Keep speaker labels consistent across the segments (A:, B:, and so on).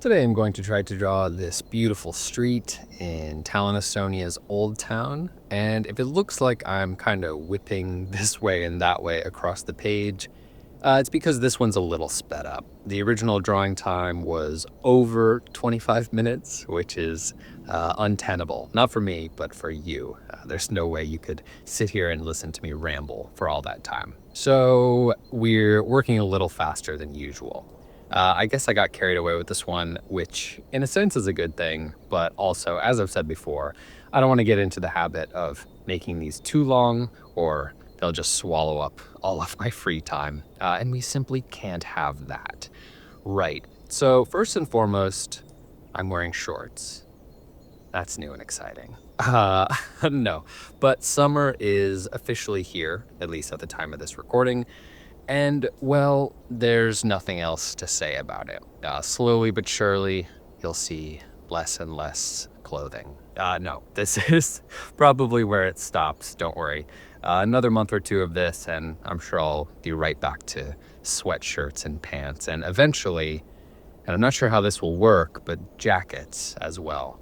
A: Today I'm going to try to draw this beautiful street in Tallinn, Estonia's Old Town, and if it looks like I'm kind of whipping this way and that way across the page, it's because this one's a little sped up. The original drawing time was over 25 minutes, which is untenable. Not for me, but for you. There's no way you could sit here and listen to me ramble for all that time. So we're working a little faster than usual. I guess I got carried away with this one, which in a sense is a good thing, but also, as I've said before, I don't want to get into the habit of making these too long or they'll just swallow up all of my free time, and we simply can't have that. Right, so first and foremost, I'm wearing shorts. That's new and exciting. No, but summer is officially here, at least at the time of this recording. And, well, there's nothing else to say about it. Slowly but surely, you'll see less and less clothing. No, this is probably where it stops, don't worry. Another month or two of this, and I'm sure I'll be right back to sweatshirts and pants, and eventually, and I'm not sure how this will work, but jackets as well.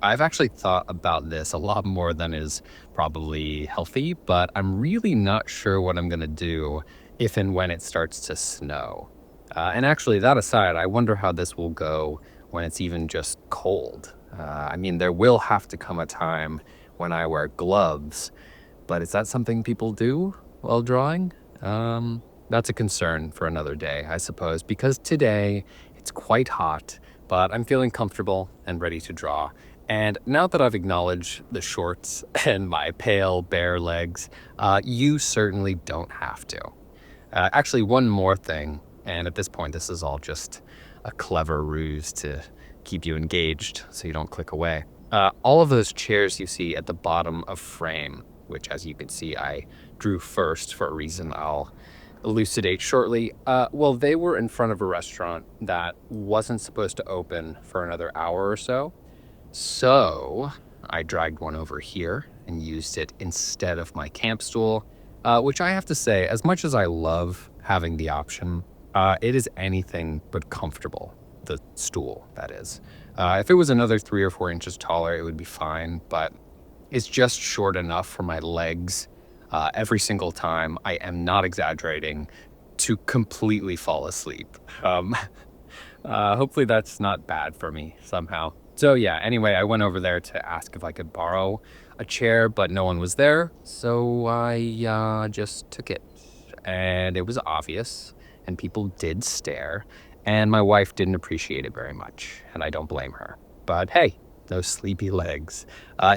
A: I've actually thought about this a lot more than is probably healthy, but I'm really not sure what I'm gonna do if and when it starts to snow. And actually, that aside, I wonder how this will go when it's even just cold. I mean, there will have to come a time when I wear gloves, but is that something people do while drawing? That's a concern for another day, I suppose, because today it's quite hot, but I'm feeling comfortable and ready to draw. And now that I've acknowledged the shorts and my pale, bare legs, you certainly don't have to. Actually, one more thing, and at this point, this is all just a clever ruse to keep you engaged so you don't click away. All of those chairs you see at the bottom of frame, which as you can see, I drew first for a reason I'll elucidate shortly. Well, they were in front of a restaurant that wasn't supposed to open for another hour or so. So I dragged one over here and used it instead of my camp stool. Which I have to say, as much as I love having the option, it is anything but comfortable. The stool, that is. If it was another 3 or 4 inches taller, it would be fine, but it's just short enough for my legs every single time, I am not exaggerating, to completely fall asleep. Hopefully that's not bad for me somehow. So yeah, anyway, I went over there to ask if I could borrow a chair, but no one was there, so I just took it. And it was obvious, and people did stare, and my wife didn't appreciate it very much, and I don't blame her. But hey, those sleepy legs.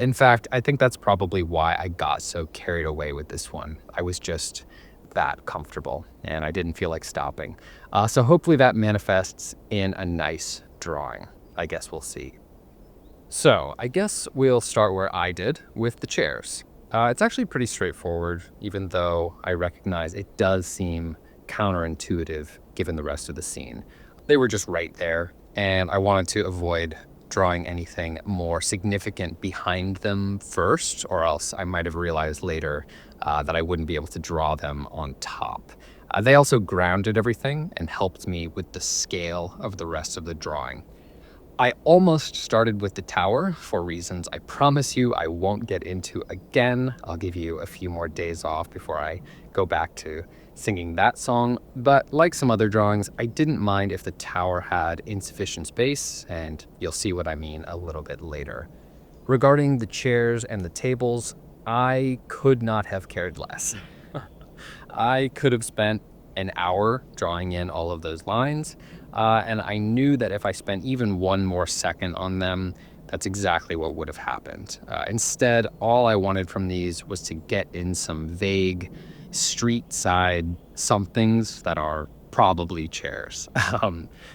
A: In fact, I think that's probably why I got so carried away with this one. I was just that comfortable, and I didn't feel like stopping. So hopefully that manifests in a nice drawing. I guess we'll see. So, I guess we'll start where I did, with the chairs. It's actually pretty straightforward, even though I recognize it does seem counterintuitive given the rest of the scene. They were just right there, and I wanted to avoid drawing anything more significant behind them first, or else I might have realized later that I wouldn't be able to draw them on top. They also grounded everything and helped me with the scale of the rest of the drawing. I almost started with the tower for reasons I promise you I won't get into again. I'll give you a few more days off before I go back to singing that song. But like some other drawings, I didn't mind if the tower had insufficient space, and you'll see what I mean a little bit later. Regarding the chairs and the tables, I could not have cared less. I could have spent an hour drawing in all of those lines, and I knew that if I spent even one more second on them, that's exactly what would have happened. Instead, all I wanted from these was to get in some vague street side somethings that are probably chairs.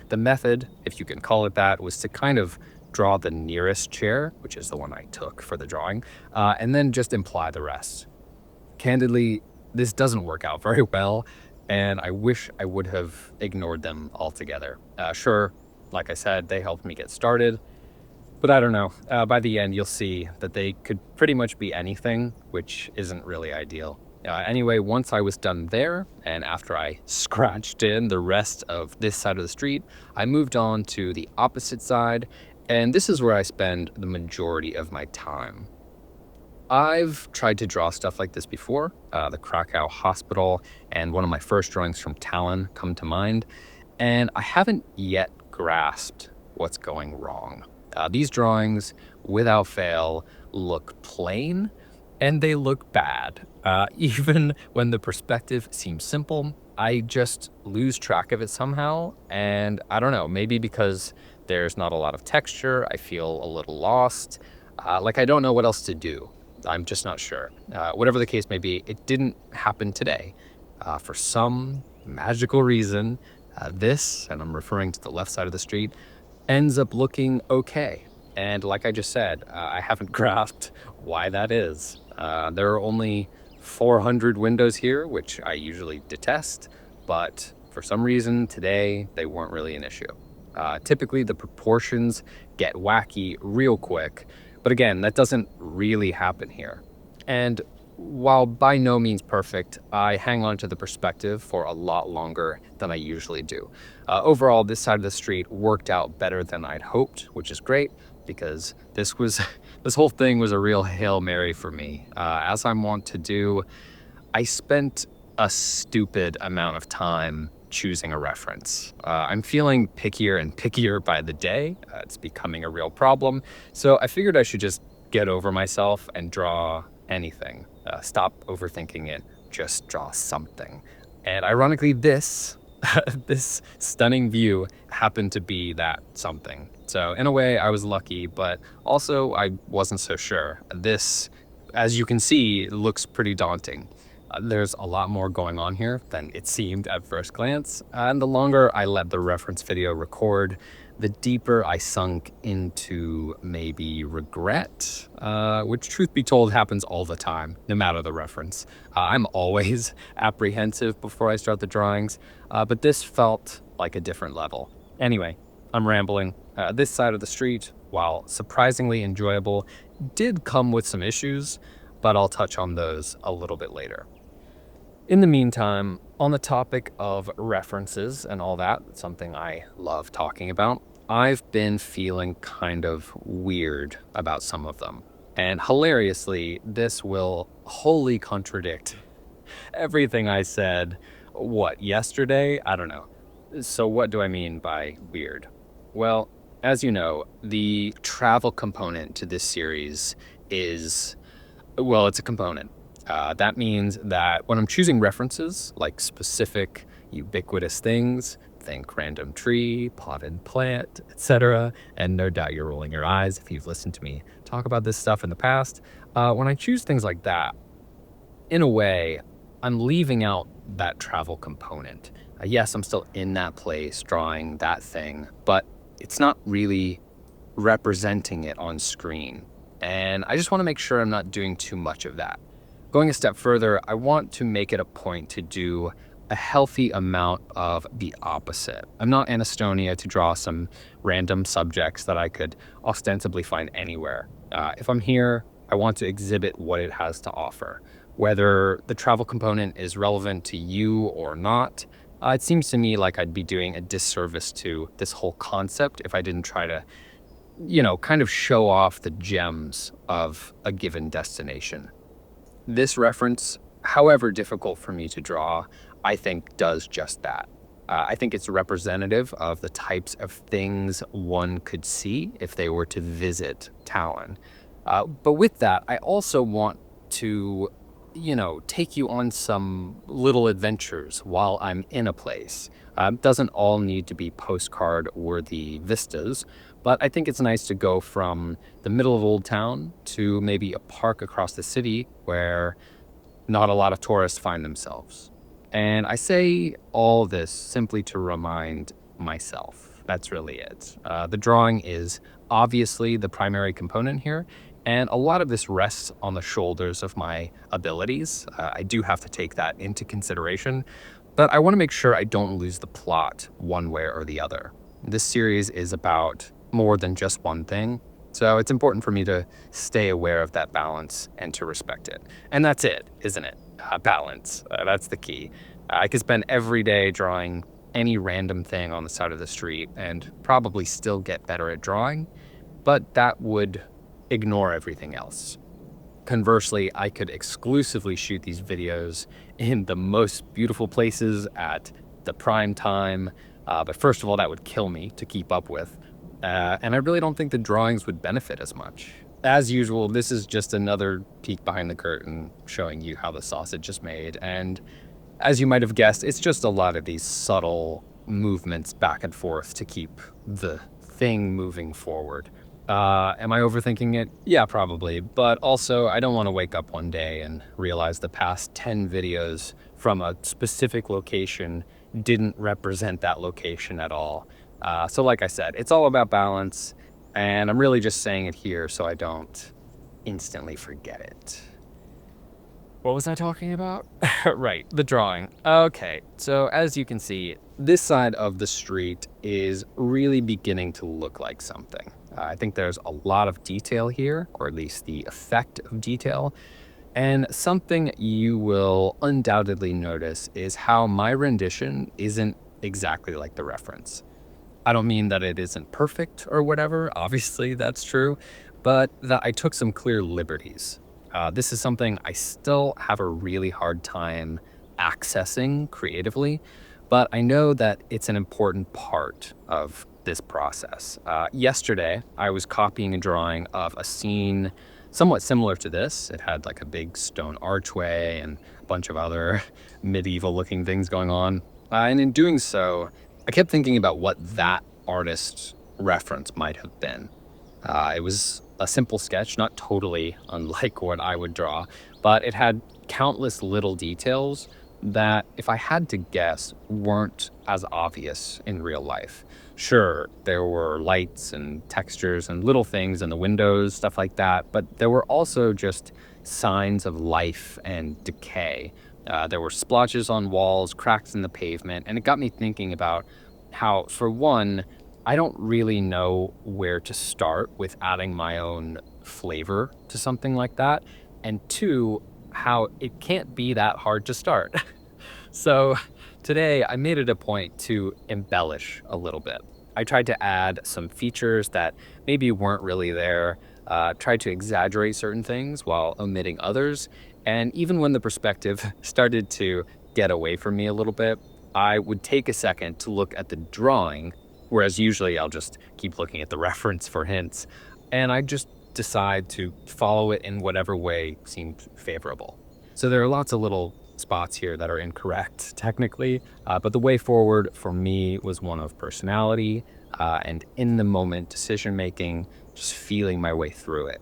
A: The method, if you can call it that, was to kind of draw the nearest chair, which is the one I took for the drawing, and then just imply the rest. Candidly, this doesn't work out very well, and I wish I would have ignored them altogether. Sure, like I said, they helped me get started, but I don't know. By the end, you'll see that they could pretty much be anything, which isn't really ideal. Anyway, once I was done there, and after I scratched in the rest of this side of the street, I moved on to the opposite side, and this is where I spend the majority of my time. I've tried to draw stuff like this before. The Krakow Hospital and one of my first drawings from Tallinn come to mind, and I haven't yet grasped what's going wrong. These drawings, without fail, look plain and they look bad. Even when the perspective seems simple, I just lose track of it somehow. And I don't know, maybe because there's not a lot of texture, I feel a little lost. Like I don't know what else to do. I'm just not sure. Whatever the case may be, it didn't happen today. For some magical reason, this, and I'm referring to the left side of the street, ends up looking okay. And like I just said, I haven't grasped why that is. There are only 400 windows here, which I usually detest, but for some reason today they weren't really an issue. Typically the proportions get wacky real quick, but again, that doesn't really happen here. And while by no means perfect, I hang on to the perspective for a lot longer than I usually do. Overall, this side of the street worked out better than I'd hoped, which is great because this was this whole thing was a real Hail Mary for me. As I'm wont to do, I spent a stupid amount of time choosing a reference. I'm feeling pickier and pickier by the day. It's becoming a real problem. So I figured I should just get over myself and draw anything. Stop overthinking it. Just draw something. And ironically, this this stunning view happened to be that something. So in a way, I was lucky, but also I wasn't so sure. This, as you can see, looks pretty daunting. There's a lot more going on here than it seemed at first glance, and the longer I let the reference video record, the deeper I sunk into maybe regret, which truth be told happens all the time, no matter the reference. I'm always apprehensive before I start the drawings, but this felt like a different level. Anyway, I'm rambling. This side of the street, while surprisingly enjoyable, did come with some issues, but I'll touch on those a little bit later. In the meantime, on the topic of references and all that, something I love talking about, I've been feeling kind of weird about some of them. And hilariously, this will wholly contradict everything I said, yesterday? I don't know. So what do I mean by weird? Well, as you know, the travel component to this series is, well, it's a component. That means that when I'm choosing references, like specific ubiquitous things, think random tree, potted plant, etc., and no doubt you're rolling your eyes if you've listened to me talk about this stuff in the past. When I choose things like that, in a way, I'm leaving out that travel component. Yes, I'm still in that place drawing that thing, but it's not really representing it on screen. And I just want to make sure I'm not doing too much of that. Going a step further, I want to make it a point to do a healthy amount of the opposite. I'm not in Estonia to draw some random subjects that I could ostensibly find anywhere. If I'm here, I want to exhibit what it has to offer. Whether the travel component is relevant to you or not, it seems to me like I'd be doing a disservice to this whole concept if I didn't try to, kind of show off the gems of a given destination. This reference, however difficult for me to draw, I think does just that. I think it's representative of the types of things one could see if they were to visit Tallinn. But with that, I also want to, take you on some little adventures while I'm in a place. Doesn't all need to be postcard-worthy vistas, but I think it's nice to go from the middle of Old Town to maybe a park across the city where not a lot of tourists find themselves. And I say all this simply to remind myself. That's really it. The drawing is obviously the primary component here, and a lot of this rests on the shoulders of my abilities. I do have to take that into consideration, but I want to make sure I don't lose the plot one way or the other. This series is about more than just one thing, so it's important for me to stay aware of that balance and to respect it. And that's it, isn't it? Balance. That's the key. I could spend every day drawing any random thing on the side of the street and probably still get better at drawing, but that would ignore everything else. Conversely, I could exclusively shoot these videos in the most beautiful places at the prime time. But first of all, that would kill me to keep up with. And I really don't think the drawings would benefit as much. As usual, this is just another peek behind the curtain showing you how the sausage is made. And as you might have guessed, it's just a lot of these subtle movements back and forth to keep the thing moving forward. Am I overthinking it? Yeah, probably. But also, I don't want to wake up one day and realize the past 10 videos from a specific location didn't represent that location at all. So like I said, it's all about balance, and I'm really just saying it here so I don't instantly forget it. What was I talking about? Right, the drawing. Okay, so as you can see, this side of the street is really beginning to look like something. I think there's a lot of detail here, or at least the effect of detail. And something you will undoubtedly notice is how my rendition isn't exactly like the reference. I don't mean that it isn't perfect or whatever, obviously that's true, but that I took some clear liberties. This is something I still have a really hard time accessing creatively, but I know that it's an important part of this process. Yesterday, I was copying a drawing of a scene somewhat similar to this. It had like a big stone archway and a bunch of other medieval looking things going on. And in doing so, I kept thinking about what that artist's reference might have been. It was a simple sketch, not totally unlike what I would draw, but it had countless little details that, if I had to guess, weren't as obvious in real life. Sure, there were lights and textures and little things in the windows, stuff like that, but there were also just signs of life and decay. There were splotches on walls, cracks in the pavement, and it got me thinking about how, for one, I don't really know where to start with adding my own flavor to something like that. And two, how it can't be that hard to start. So today I made it a point to embellish a little bit. I tried to add some features that maybe weren't really there, tried to exaggerate certain things while omitting others. And even when the perspective started to get away from me a little bit, I would take a second to look at the drawing, whereas usually I'll just keep looking at the reference for hints, and I just decide to follow it in whatever way seemed favorable. So there are lots of little spots here that are incorrect technically, but the way forward for me was one of personality and in the moment decision making, just feeling my way through it.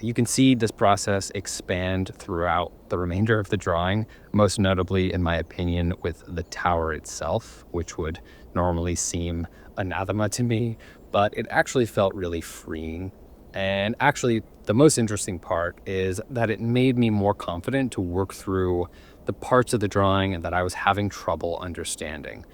A: You can see this process expand throughout the remainder of the drawing, most notably, in my opinion, with the tower itself, which would normally seem anathema to me, but it actually felt really freeing. And actually, the most interesting part is that it made me more confident to work through the parts of the drawing that I was having trouble understanding.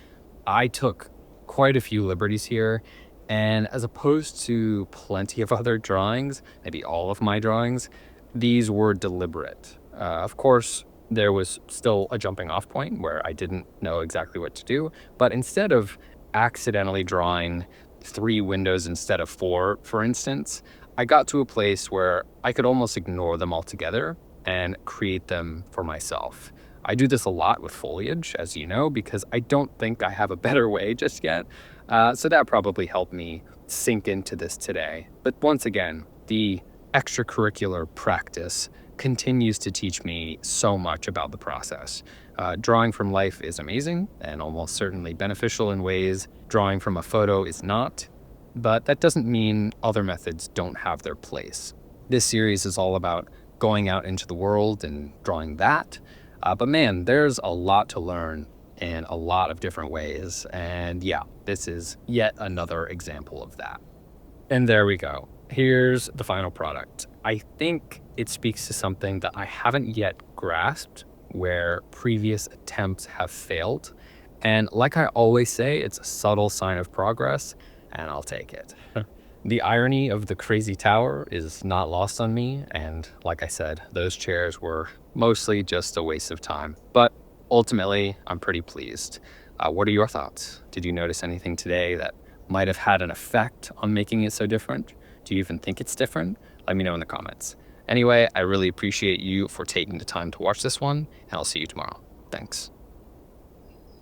A: I took quite a few liberties here, and as opposed to plenty of other drawings, maybe all of my drawings, these were deliberate. Of course, there was still a jumping off point where I didn't know exactly what to do, but instead of accidentally drawing 3 windows instead of 4, for instance, I got to a place where I could almost ignore them altogether and create them for myself. I do this a lot with foliage, as you know, because I don't think I have a better way just yet. So that probably helped me sink into this today. But once again, the extracurricular practice continues to teach me so much about the process. Drawing from life is amazing and almost certainly beneficial in ways drawing from a photo is not, but that doesn't mean other methods don't have their place. This series is all about going out into the world and drawing that. But man, there's a lot to learn in a lot of different ways. And yeah, this is yet another example of that. And there we go. Here's the final product. I think it speaks to something that I haven't yet grasped where previous attempts have failed. And like I always say, it's a subtle sign of progress, and I'll take it. The irony of the crazy tower is not lost on me, and like I said, those chairs were mostly just a waste of time. But ultimately, I'm pretty pleased. What are your thoughts? Did you notice anything today that might have had an effect on making it so different? Do you even think it's different? Let me know in the comments. Anyway, I really appreciate you for taking the time to watch this one, and I'll see you tomorrow. Thanks.